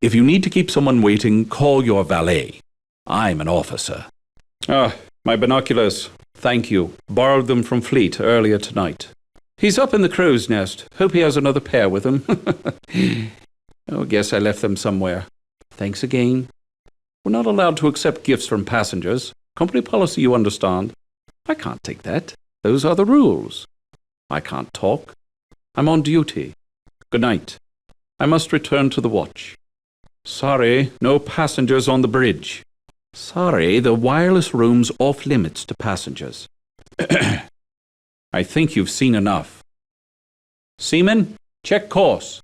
If you need to keep someone waiting, call your valet. I'm an officer. Ah, my binoculars. Thank you. Borrowed them from Fleet earlier tonight. He's up in the crow's nest. Hope he has another pair with him. Oh, guess I left them somewhere. Thanks again. We're not allowed to accept gifts from passengers. Company policy, you understand. I can't take that. Those are the rules. I can't talk. I'm on duty. Good night. I must return to the watch. Sorry, no passengers on the bridge. Sorry, the wireless room's off limits to passengers. I think you've seen enough. Seaman, check course.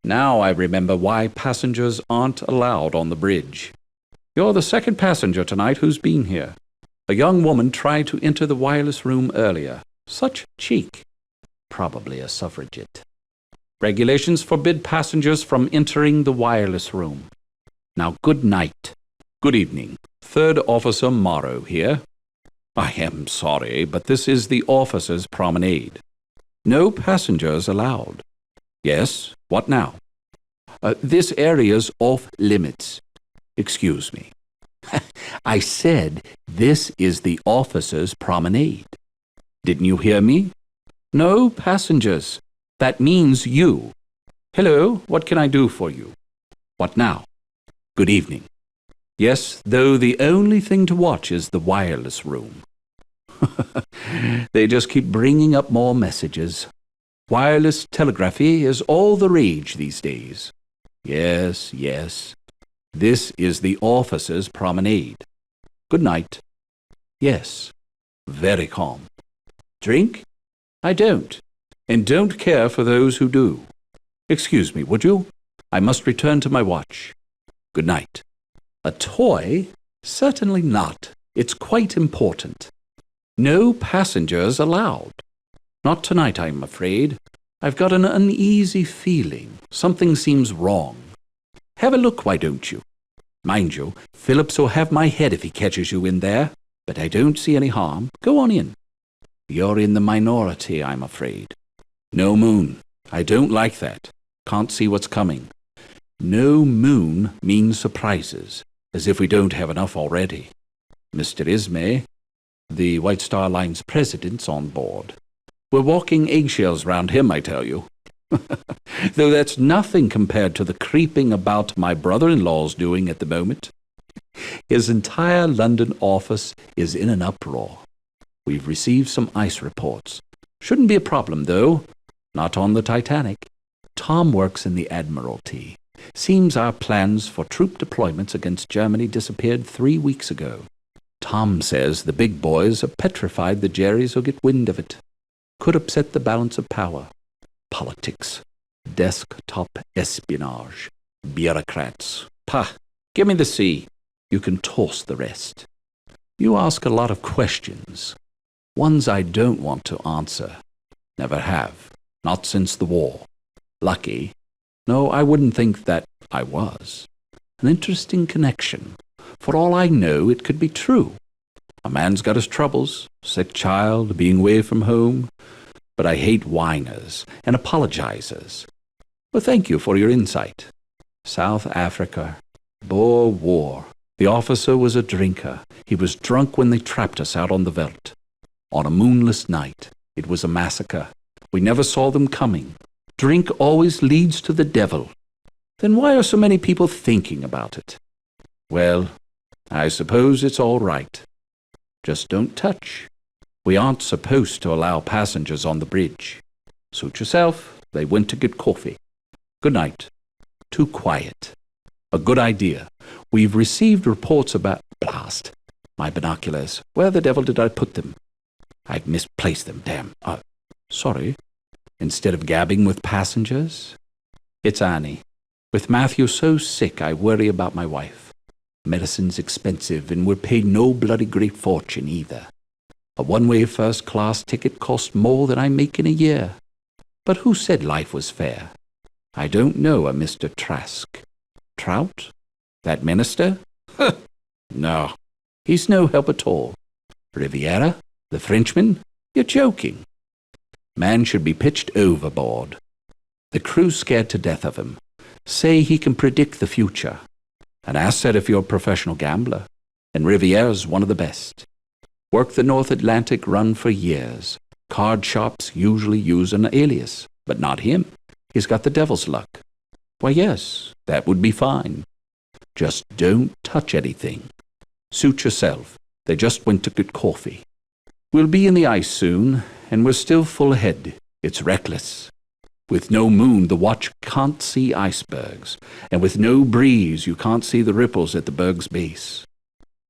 Now I remember why passengers aren't allowed on the bridge. You're the second passenger tonight who's been here. A young woman tried to enter the wireless room earlier. Such cheek. Probably a suffragette. Regulations forbid passengers from entering the wireless room. Now, good night. Good evening. Third Officer Morrow here. I am sorry, but this is the officers' promenade. No passengers allowed. Yes, what now? This area's off limits. Excuse me. I said this is the officers' promenade. Didn't you hear me? No passengers. That means you. Hello, what can I do for you? What now? Good evening. Yes, though the only thing to watch is the wireless room. They just keep bringing up more messages. Wireless telegraphy is all the rage these days. Yes, yes. This is the officers' promenade. Good night. Yes. Very calm. Drink? I don't, and don't care for those who do. Excuse me, would you? I must return to my watch. Good night. A toy? Certainly not. It's quite important. No passengers allowed. Not tonight, I'm afraid. I've got an uneasy feeling. Something seems wrong. Have a look, why don't you? Mind you, Phillips will have my head if he catches you in there, but I don't see any harm. Go on in. You're in the minority, I'm afraid. No moon. I don't like that. Can't see what's coming. No moon means surprises, as if we don't have enough already. Mr. Ismay, the White Star Line's president's on board. We're walking eggshells round him, I tell you. Though that's nothing compared to the creeping about my brother-in-law's doing at the moment. His entire London office is in an uproar. We've received some ice reports. Shouldn't be a problem, though. Not on the Titanic. Tom works in the Admiralty. Seems our plans for troop deployments against Germany disappeared 3 weeks ago. Tom says the big boys are petrified the Jerrys will get wind of it. Could upset the balance of power. Politics. Desktop espionage. Bureaucrats. Pah! Give me the sea. You can toss the rest. You ask a lot of questions. Ones I don't want to answer. Never have. Not since the war. Lucky. No, I wouldn't think that I was. An interesting connection. For all I know, it could be true. A man's got his troubles. Sick child, being away from home. But I hate whiners and apologizers. Well, thank you for your insight. South Africa. Boer War. The officer was a drinker. He was drunk when they trapped us out on the veldt. On a moonless night. It was a massacre. We never saw them coming. Drink always leads to the devil. Then why are so many people thinking about it? Well, I suppose it's all right. Just don't touch. We aren't supposed to allow passengers on the bridge. Suit yourself. They went to get coffee. Good night. Too quiet. A good idea. We've received reports about... Blast. My binoculars. Where the devil did I put them? I've misplaced them, damn. Sorry. Instead of gabbing with passengers? It's Annie. With Matthew so sick, I worry about my wife. Medicine's expensive, and we're paid no bloody great fortune either. A one-way first-class ticket cost more than I make in a year. But who said life was fair? I don't know a Mr. Trask. Trout? That minister? No, he's no help at all. Riviera? The Frenchman? You're joking. Man should be pitched overboard. The crew's scared to death of him. say he can predict the future. An asset if you're a professional gambler. And Riviere's one of the best. Worked the North Atlantic run for years. Card shops usually use an alias, but not him. He's got the devil's luck. Why, yes, that would be fine. Just don't touch anything. Suit yourself. They just went to get coffee. We'll be in the ice soon, and we're still full ahead. It's reckless. With no moon, the watch can't see icebergs, and with no breeze, you can't see the ripples at the berg's base.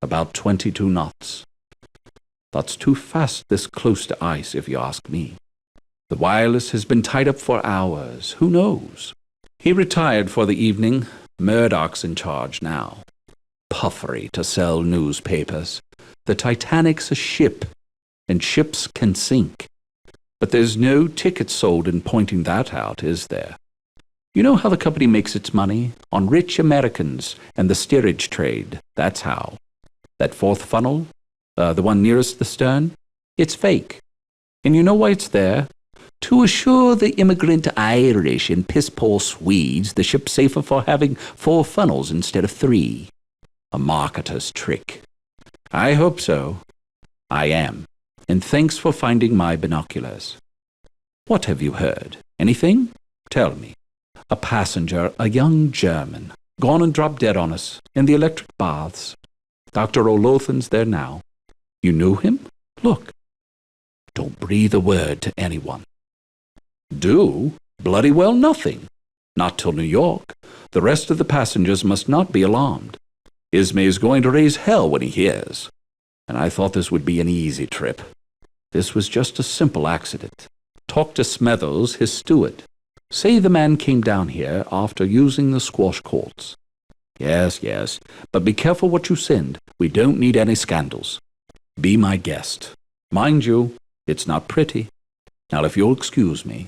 About 22 knots. That's too fast this close to ice, if you ask me. The wireless has been tied up for hours. Who knows? He retired for the evening. Murdoch's in charge now. Puffery to sell newspapers. The Titanic's a ship, and ships can sink. But there's no ticket sold in pointing that out, is there? You know how the company makes its money? On rich Americans and the steerage trade. That's how. That fourth funnel, the one nearest the stern, it's fake. And you know why it's there? To assure the immigrant Irish and piss-poor Swedes the ship's safer for having 4 funnels instead of 3. A marketer's trick. I hope so. I am. And thanks for finding my binoculars. What have you heard? Anything? Tell me. A passenger, a young German, gone and dropped dead on us in the electric baths. Dr. O'Lothan's there now. You knew him? Look. Don't breathe a word to anyone. Do? Bloody well nothing. Not till New York. The rest of the passengers must not be alarmed. Ismay is going to raise hell when he hears. And I thought this would be an easy trip. This was just a simple accident. Talk to Smethers, his steward. Say the man came down here after using the squash courts. Yes, but be careful what you send. We don't need any scandals. Be my guest. Mind you, it's not pretty. Now, if you'll excuse me,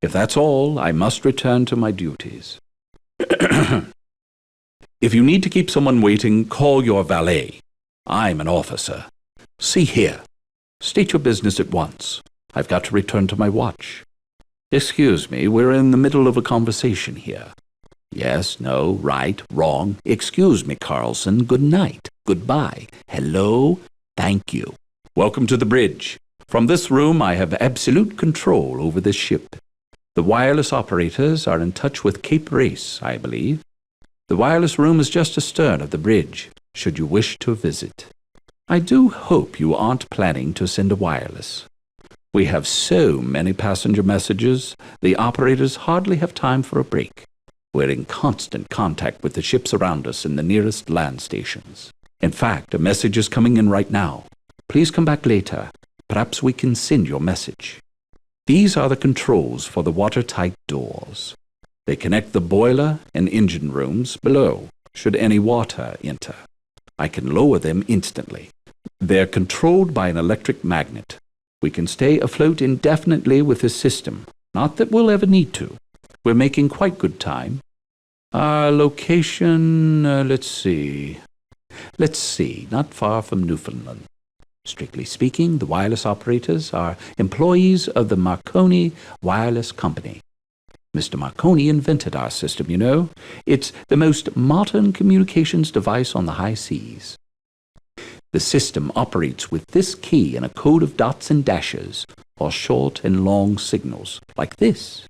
if that's all, I must return to my duties. If you need to keep someone waiting, call your valet. I'm an officer. See here. State your business at once. I've got to return to my watch. Excuse me, we're in the middle of a conversation here. Yes, no, right, wrong. Excuse me, Carlson. Good night. Goodbye. Hello. Thank you. Welcome to the bridge. From this room, I have absolute control over this ship. The wireless operators are in touch with Cape Race, I believe. The wireless room is just astern of the bridge, should you wish to visit. I do hope you aren't planning to send a wireless. We have so many passenger messages, the operators hardly have time for a break. We're in constant contact with the ships around us in the nearest land stations. In fact, a message is coming in right now. Please come back later. Perhaps we can send your message. These are the controls for the watertight doors. They connect the boiler and engine rooms below, should any water enter. I can lower them instantly. They're controlled by an electric magnet. We can stay afloat indefinitely with this system. Not that we'll ever need to. We're making quite good time. Our location, let's see, not far from Newfoundland. Strictly speaking, the wireless operators are employees of the Marconi Wireless Company. Mr. Marconi invented our system, you know. It's the most modern communications device on the high seas. The system operates with this key and a code of dots and dashes, or short and long signals, like this.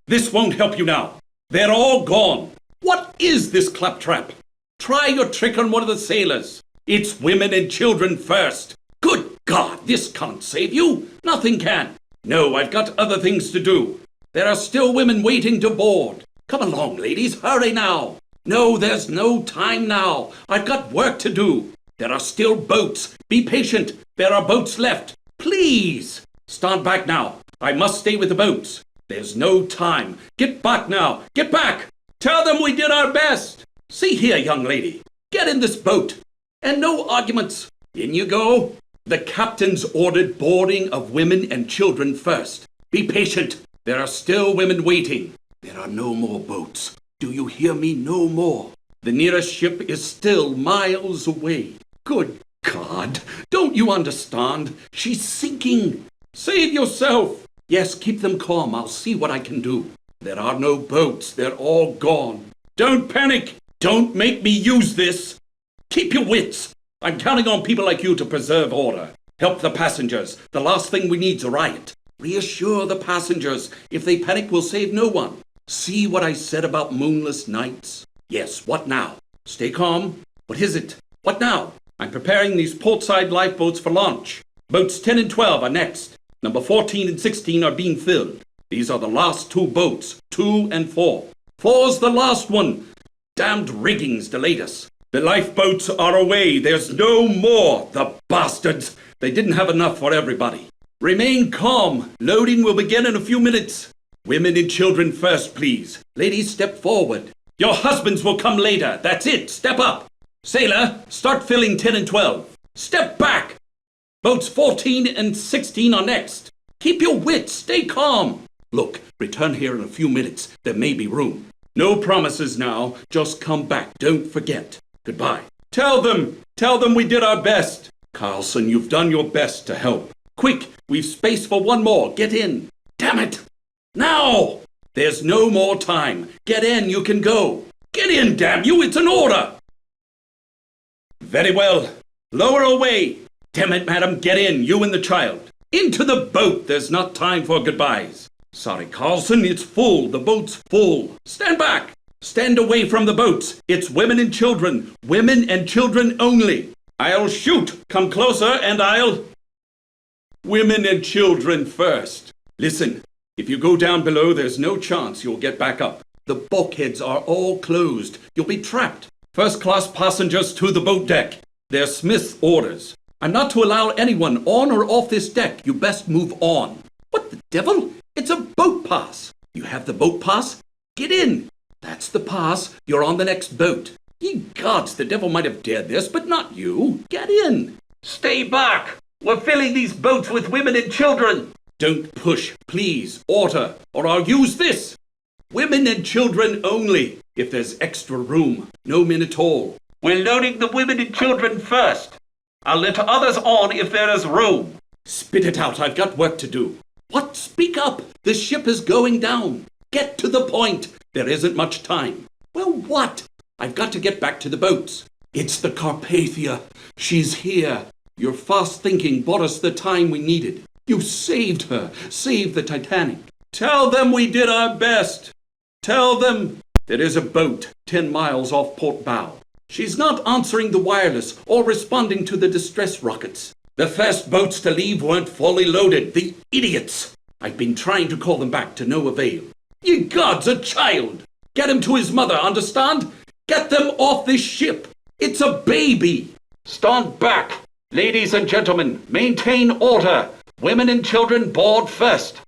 This won't help you now. They're all gone. What is this claptrap? Try your trick on one of the sailors. It's women and children first. Good God, this can't save you. Nothing can. No, I've got other things to do. There are still women waiting to board. Come along, ladies, hurry now. No, there's no time now. I've got work to do. There are still boats. Be patient. There are boats left. Please. Stand back now. I must stay with the boats. There's no time. Get back now. Get back. Tell them we did our best. See here, young lady. Get in this boat. And no arguments. In you go. The captain's ordered boarding of women and children first. Be patient. There are still women waiting. There are no more boats. Do you hear me? No more. The nearest ship is still miles away. Good God. Don't you understand? She's sinking. Save yourself. Yes, keep them calm. I'll see what I can do. There are no boats. They're all gone. Don't panic. Don't make me use this. Keep your wits. I'm counting on people like you to preserve order. Help the passengers. The last thing we need's a riot. Reassure the passengers. If they panic, we'll save no one. See what I said about moonless nights? Yes, what now? Stay calm. What is it? What now? I'm preparing these portside lifeboats for launch. Boats 10 and 12 are next. Number 14 and 16 are being filled. These are the last two boats, 2 and 4. 4's the last one. Damned rigging's delayed us. The lifeboats are away. There's no more. The bastards. They didn't have enough for everybody. Remain calm. Loading will begin in a few minutes. Women and children first, please. Ladies, step forward. Your husbands will come later. That's it. Step up. Sailor, start filling 10 and 12. Step back. Boats 14 and 16 are next. Keep your wits. Stay calm. Look, return here in a few minutes. There may be room. No promises now. Just come back. Don't forget. Goodbye. Tell them we did our best. Carlson, you've done your best to help. Quick, we've space for one more. Get in. Damn it. Now! There's no more time. Get in, you can go. Get in, damn you, it's an order. Very well. Lower away. Damn it, madam, get in, you and the child. Into the boat. There's not time for goodbyes. Sorry, Carlson, it's full. The boat's full. Stand back. Stand away from the boats. It's women and children. Women and children only. I'll shoot. Come closer and I'll... Women and children first. Listen, if you go down below, there's no chance you'll get back up. The bulkheads are all closed. You'll be trapped. First-class passengers to the boat deck. They're Smith's orders. I'm not to allow anyone on or off this deck. You best move on. What the devil? It's a boat pass. You have the boat pass? Get in. That's the pass. You're on the next boat. Ye gods, the devil might have dared this, but not you. Get in. Stay back. We're filling these boats with women and children. Don't push, please. Order, or I'll use this. Women and children only. If there's extra room, no men at all. We're loading the women and children first. I'll let others on if there is room. Spit it out. I've got work to do. What? Speak up. The ship is going down. Get to the point. There isn't much time. Well, what? I've got to get back to the boats. It's the Carpathia. She's here. Your fast thinking bought us the time we needed. You saved her. Saved the Titanic. Tell them we did our best. Tell them there is a boat 10 miles off port bow. She's not answering the wireless or responding to the distress rockets. The first boats to leave weren't fully loaded. The idiots! I've been trying to call them back to no avail. Ye gods, a child! Get him to his mother, understand? Get them off this ship! It's a baby! Stand back! Ladies and gentlemen, maintain order! Women and children board first!